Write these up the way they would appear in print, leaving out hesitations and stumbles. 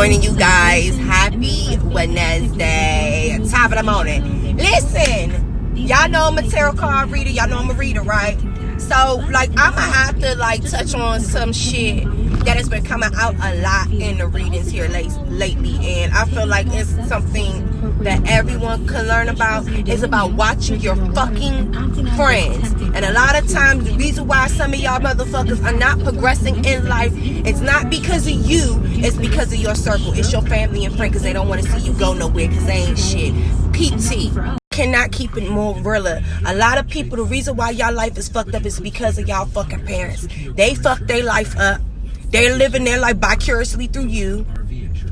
joining you guys. Happy Wednesday. Top of the morning. Listen, y'all know I'm a tarot card reader. Y'all know I'm a reader, right? So, like, I'ma have to, like, touch on some shit that has been coming out a lot in the readings here lately. And I feel like it's something that everyone can learn about. It's about watching your fucking friends. And a lot of times, the reason why some of y'all motherfuckers are not progressing in life, it's not because of you, it's because of your circle. It's your family and friends, because they don't want to see you go nowhere, because they ain't shit. PT. Cannot keep it more realer. A lot of people, the reason why y'all life is fucked up is because of y'all fucking parents. They fucked their life up. They're living their life vicariously through you.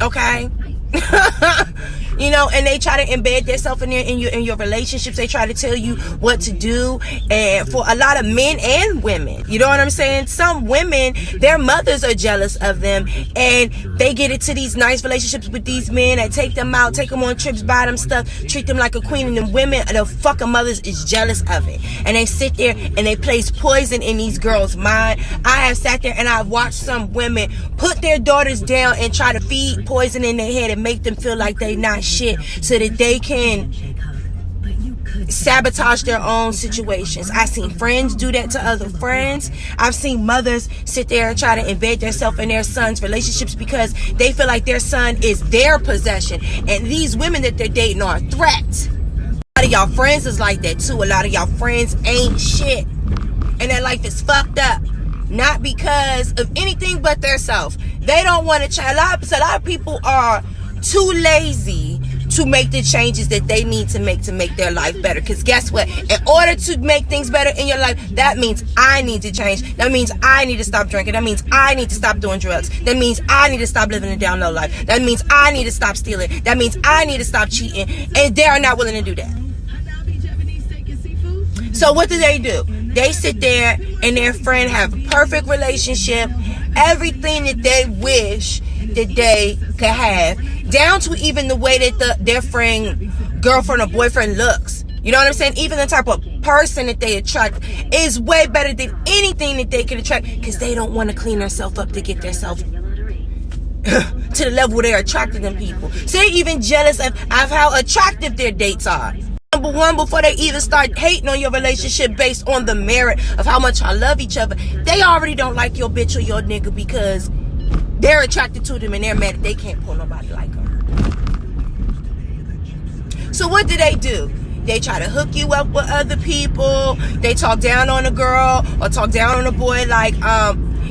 Okay? You know, and they try to embed themselves in your relationships. They try to tell you what to do. And for a lot of men and women, you know what I'm saying? Some women, their mothers are jealous of them, and they get into these nice relationships with these men and take them out, take them on trips, buy them stuff, treat them like a queen. And the women, the fucking mothers, is jealous of it. And they sit there and they place poison in these girls' mind. I have sat there and I've watched some women put their daughters down and try to feed poison in their head and make them feel like they not shit, so that they can sabotage their own situations. I've seen friends do that to other friends. I've seen mothers sit there and try to embed themselves in their sons' relationships because they feel like their son is their possession, and these women that they're dating are a threat. A lot of y'all friends is like that too. A lot of y'all friends ain't shit, and their life is fucked up, not because of anything but their self. They don't want to change. A lot of people are too lazy to make the changes that they need to make their life better. Because guess what? In order to make things better in your life, that means I need to change. That means I need to stop drinking. That means I need to stop doing drugs. That means I need to stop living a down low life. That means I need to stop stealing. That means I need to stop cheating. And they are not willing to do that. So what do? They sit there and their friend have a perfect relationship, everything that they wish that they could have, down to even the way that their friend, girlfriend or boyfriend looks. You know what I'm saying? Even the type of person that they attract is way better than anything that they can attract, because they don't want to clean themselves up to get themselves to the level where they're attracted to people. So they're even jealous of how attractive their dates are. Number one, before they even start hating on your relationship based on the merit of how much y'all love each other, they already don't like your bitch or your nigga because they're attracted to them and they're mad that they can't pull nobody like them. So what do? They try to hook you up with other people. They talk down on a girl or talk down on a boy like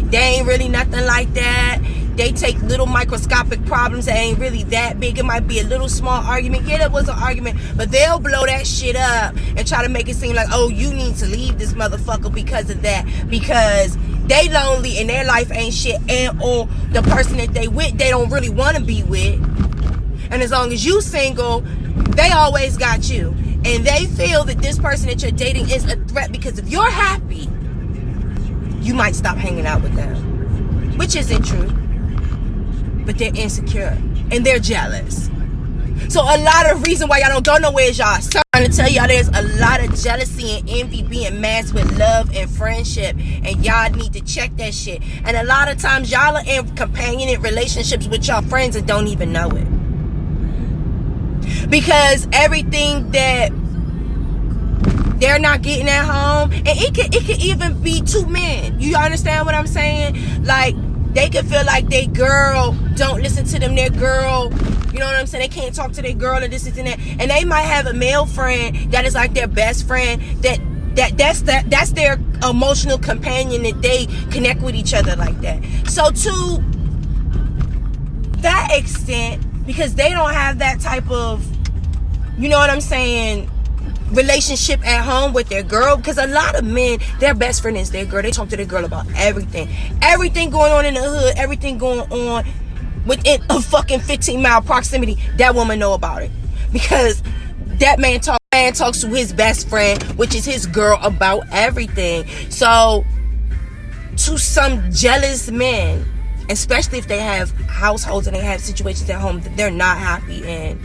they ain't really nothing like that. They take little microscopic problems that ain't really that big. It might be a little small argument. Yeah, that was an argument, but they'll blow that shit up and try to make it seem like, oh, you need to leave this motherfucker because of that, because they lonely and their life ain't shit, and or the person that they with, they don't really want to be with. And as long as you single, they always got you. And they feel that this person that you're dating is a threat, because if you're happy, you might stop hanging out with them, which isn't true. But they're insecure and they're jealous. So a lot of reason why y'all don't go nowhere is y'all trying to tell y'all there's a lot of jealousy and envy being masked with love and friendship, and y'all need to check that shit. And a lot of times y'all are in companionate relationships with y'all friends and don't even know it, because everything that they're not getting at home, and it could even be two men. You understand what I'm saying? Like, they could feel like their girl don't listen to them. Their girl, you know what I'm saying? They can't talk to their girl or this and that. And they might have a male friend that is like their best friend. That's their emotional companion, that they connect with each other like that. So to that extent, because they don't have that type of, you know what I'm saying, relationship at home with their girl, because a lot of men, their best friend is their girl. They talk to their girl about everything going on in the hood, everything going on within a fucking 15-mile proximity. That woman know about it, because that man talks to his best friend, which is his girl, about everything. So to some jealous men, especially if they have households and they have situations at home that they're not happy in,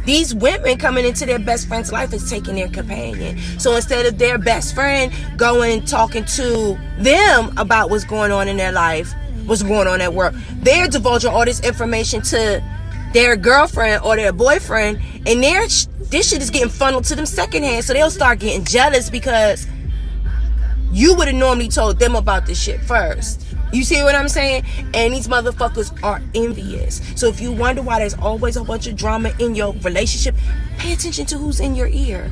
these women coming into their best friend's life is taking their companion. So instead of their best friend going and talking to them about what's going on in their life, what's going on at work. They're divulging all this information to their girlfriend or their boyfriend, and this shit is getting funneled to them secondhand, so they'll start getting jealous because you would have normally told them about this shit first. You see what I'm saying? And these motherfuckers are envious. So if you wonder why there's always a bunch of drama in your relationship, pay attention to who's in your ear.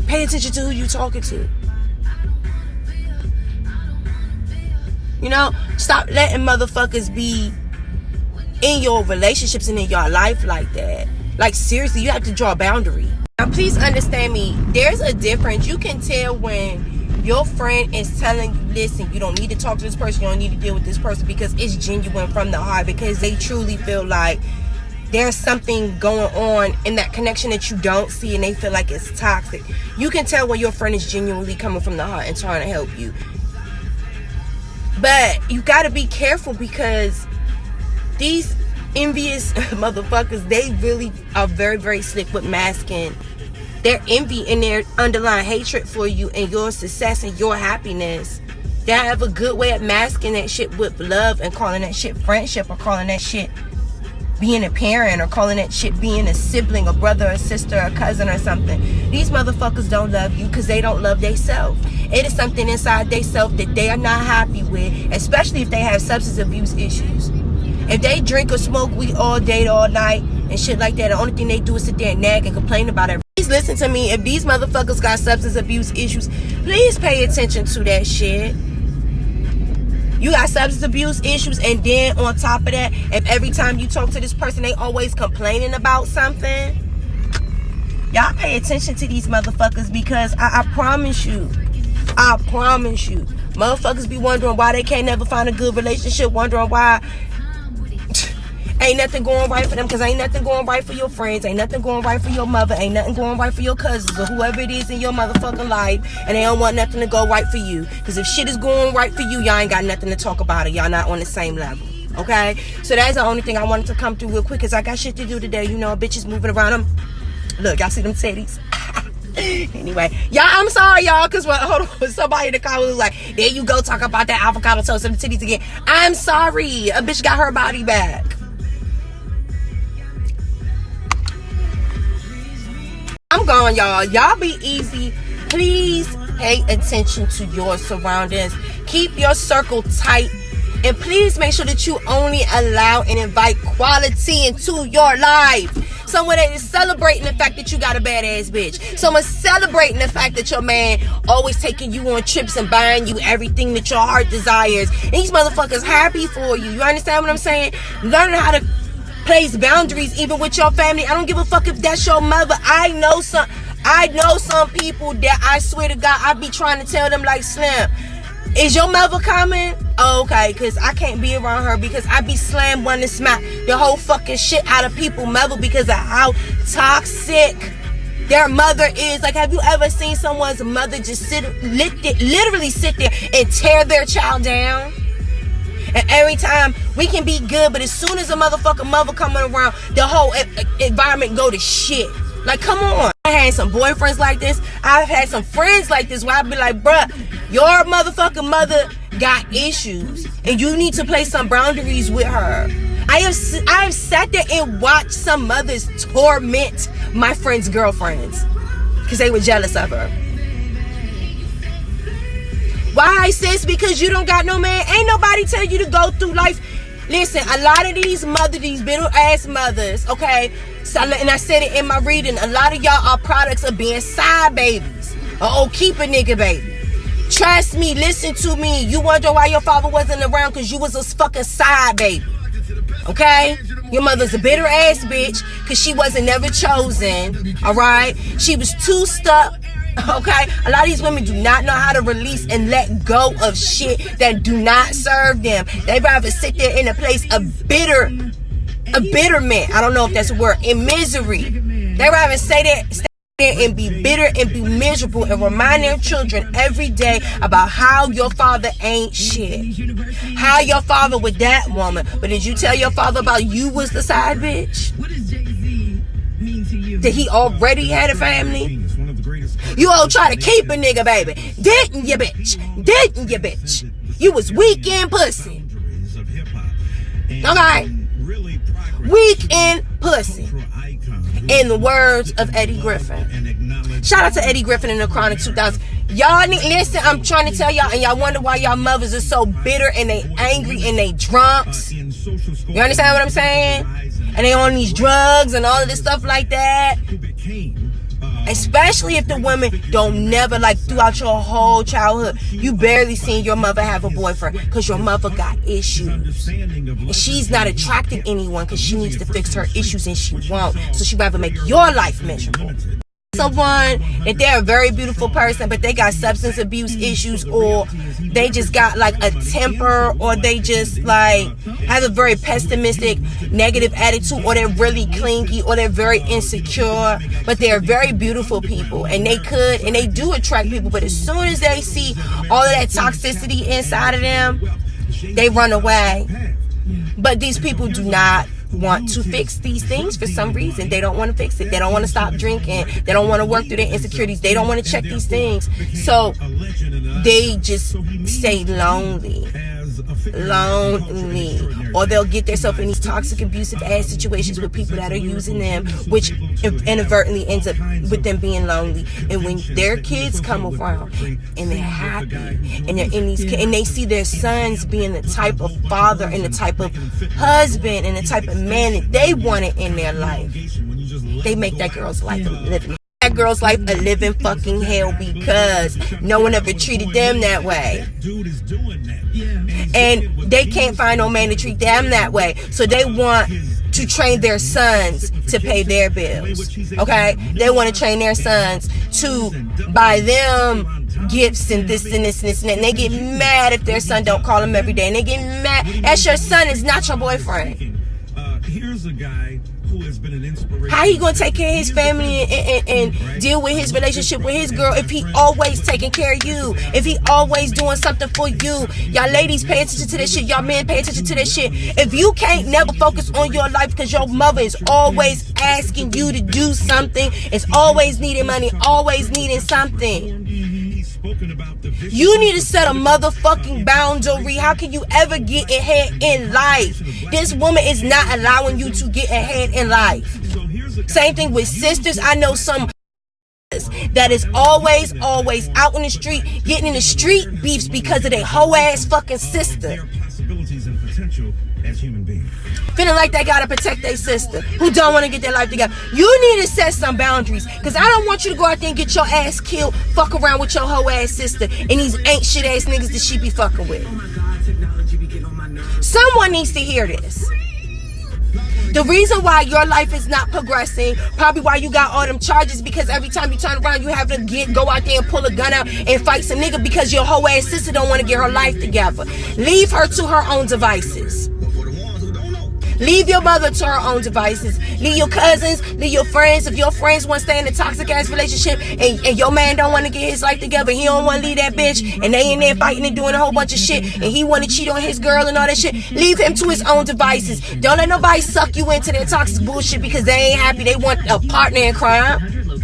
Pay attention to who you talking to. You know, stop letting motherfuckers be in your relationships and in your life like that. Like, seriously, you have to draw a boundary. Now, please understand me. There's a difference. You can tell when your friend is telling you, listen, you don't need to talk to this person, you don't need to deal with this person, because it's genuine from the heart, because they truly feel like there's something going on in that connection that you don't see, and they feel like it's toxic. You can tell when your friend is genuinely coming from the heart and trying to help you. But you got to be careful, because these envious motherfuckers, they really are very, very slick with masking their envy and their underlying hatred for you and your success and your happiness. They have a good way of masking that shit with love and calling that shit friendship, or calling that shit being a parent, or calling that shit being a sibling, a brother, a sister, a cousin, or something. These motherfuckers don't love you because they don't love theyself. It is something inside theyself that they are not happy with, especially if they have substance abuse issues. If they drink or smoke weed all day, all night, and shit like that, the only thing they do is sit there and nag and complain about it. Please listen to me. If these motherfuckers got substance abuse issues, please pay attention to that shit. You got substance abuse issues, and then on top of that, if every time you talk to this person, they always complaining about something, y'all pay attention to these motherfuckers, because I promise you, motherfuckers be wondering why they can't never find a good relationship, wondering why ain't nothing going right for them, because ain't nothing going right for your friends, ain't nothing going right for your mother, ain't nothing going right for your cousins, or whoever it is in your motherfucking life, and they don't want nothing to go right for you. Because if shit is going right for you, y'all ain't got nothing to talk about it. Y'all not on the same level. Okay? So that's the only thing I wanted to come through real quick, because I got shit to do today. You know, bitches moving around them. Look, y'all see them titties? Anyway, y'all, I'm sorry, y'all, because hold on, somebody in the car was like, there you go, talk about that avocado toast and the titties again. I'm sorry. A bitch got her body back. I'm gone, y'all. Y'all be easy. Please pay attention to your surroundings. Keep your circle tight. And please make sure that you only allow and invite quality into your life. Someone that is celebrating the fact that you got a badass bitch. Someone celebrating the fact that your man always taking you on trips and buying you everything that your heart desires. And these motherfuckers happy for you. You understand what I'm saying? Learning how to place boundaries even with your family. I don't give a fuck if that's your mother. I know some people that I swear to God, I be trying to tell them like, Slim, is your mother coming? Oh, okay, because I can't be around her, because I be slam one and smack the whole fucking shit out of people's mother because of how toxic their mother is. Like, have you ever seen someone's mother just literally sit there and tear their child down? And every time we can be good, but as soon as a motherfucking mother coming around, the whole environment go to shit. Like, come on. I had some boyfriends like this. I've had some friends like this where I'd be like, bruh, your motherfucking mother got issues, and you need to place some boundaries with her. I have sat there and watched some mothers torment my friends' girlfriends because they were jealous of her. Why, sis? Because you don't got no man. Ain't nobody tell you to go through life. Listen, a lot of these bitter ass mothers, okay? So, and I said it in my reading, a lot of y'all are products of being side babies. Keep a nigga baby. Trust me, listen to me. You wonder why your father wasn't around because you was a fucking side baby. Okay? Your mother's a bitter ass bitch because she wasn't never chosen. Alright? She was too stuck. Okay, a lot of these women do not know how to release and let go of shit that do not serve them. They rather sit there in a place of bitterment. I don't know if that's a word. In misery. They rather stay there and be bitter and be miserable and remind their children every day about how your father ain't shit. How your father with that woman. But did you tell your father about you was the side bitch? That he already had a family? You all try to keep a nigga, baby. Didn't you, bitch? You was weak in pussy. Okay? Weak in pussy. In the words of Eddie Griffin. Shout out to Eddie Griffin in the Chronic 2000. Y'all need, listen, I'm trying to tell y'all, and y'all wonder why y'all mothers are so bitter and they angry and they drunks. You understand what I'm saying? And they on these drugs and all of this stuff like that. Especially if the women don't never, like, throughout your whole childhood, you barely seen your mother have a boyfriend because your mother got issues. And she's not attracting anyone because she needs to fix her issues and she won't. So she'd rather make your life miserable. Someone that they're a very beautiful person, but they got substance abuse issues, or they just got like a temper, or they just like have a very pessimistic, negative attitude, or they're really clingy, or they're very insecure, but they're very beautiful people, and they do attract people. But as soon as they see all of that toxicity inside of them, they run away. But these people do not want to fix these things for some reason. They don't want to fix it. They don't want to stop drinking. They don't want to work through their insecurities. They don't want to check these things. So they just stay lonely. Or they'll get themselves in these toxic, abusive ass situations with people that are using them, which inadvertently ends up with them being lonely. And when their kids come around and they're happy and they're in these, and they see their sons being the type of father and the type of husband and the type of man that they wanted in their life, they make that girl's life a living fucking hell, because no one ever treated them that way. And they can't find no man to treat them that way. So they want to train their sons to pay their bills. Okay? They want to train their sons to buy them gifts and this and this and this and that. And they get mad if their son don't call them every day. And they get mad. That's your son, is not your boyfriend. Here's a guy who has been an inspiration. How he gonna take care of his family and deal with his relationship with his girl if he always taking care of you? If he always doing something for you? Y'all ladies, pay attention to this shit. Y'all men, pay attention to this shit. If you can't never focus on your life because your mother is always asking you to do something, it's always needing money, always needing something, you need to set a motherfucking boundary. How can you ever get ahead in life? This woman is not allowing you to get ahead in life. Same thing with sisters. I know some that is always out in the street, getting in the street beefs because of their hoe ass fucking sister. As human beings, feeling like they gotta protect their sister who don't want to get their life together. You need to set some boundaries, because I don't want you to go out there and get your ass killed, fuck around with your hoe ass sister and these ain't shit ass niggas that she be fucking with. Someone needs to hear this. The reason why your life is not progressing, probably why you got all them charges, because every time you turn around you have to go out there and pull a gun out and fight some nigga because your hoe ass sister don't want to get her life together. Leave her to her own devices. Leave your mother to her own devices. Leave your cousins, leave your friends. If your friends want to stay in a toxic ass relationship and your man don't want to get his life together, he don't want to leave that bitch, and they in there fighting and doing a whole bunch of shit, and he want to cheat on his girl and all that shit, leave him to his own devices. Don't let nobody suck you into their toxic bullshit because they ain't happy. They want a partner in crime.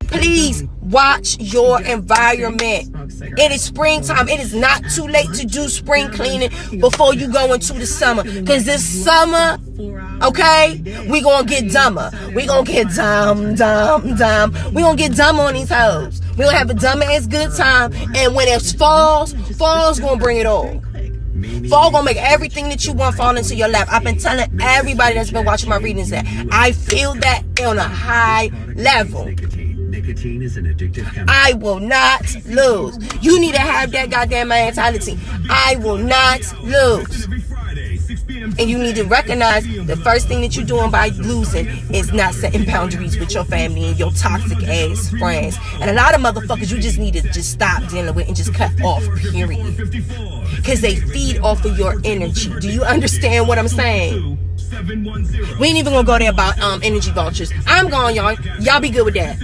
Please watch your environment. It is springtime. It is not too late to do spring cleaning before you go into the summer. Because this summer, okay, we gonna get dumber. We gonna get dumb. We gonna get dumb on these hoes. We gonna have a dumb ass good time. And when it's fall's gonna bring it all. Fall gonna make everything that you want fall into your lap. I've been telling everybody that's been watching my readings that I feel that on a high level. Nicotine is an addictive chemical. I will not lose. You need to have that goddamn mentality. I will not lose. And you need to recognize the first thing that you're doing by losing is not setting boundaries with your family and your toxic ass friends. And a lot of motherfuckers you just need to just stop dealing with and just cut off, period. Because they feed off of your energy. Do you understand what I'm saying? We ain't even gonna go there about energy vultures. I'm gone, y'all. Y'all be good with that.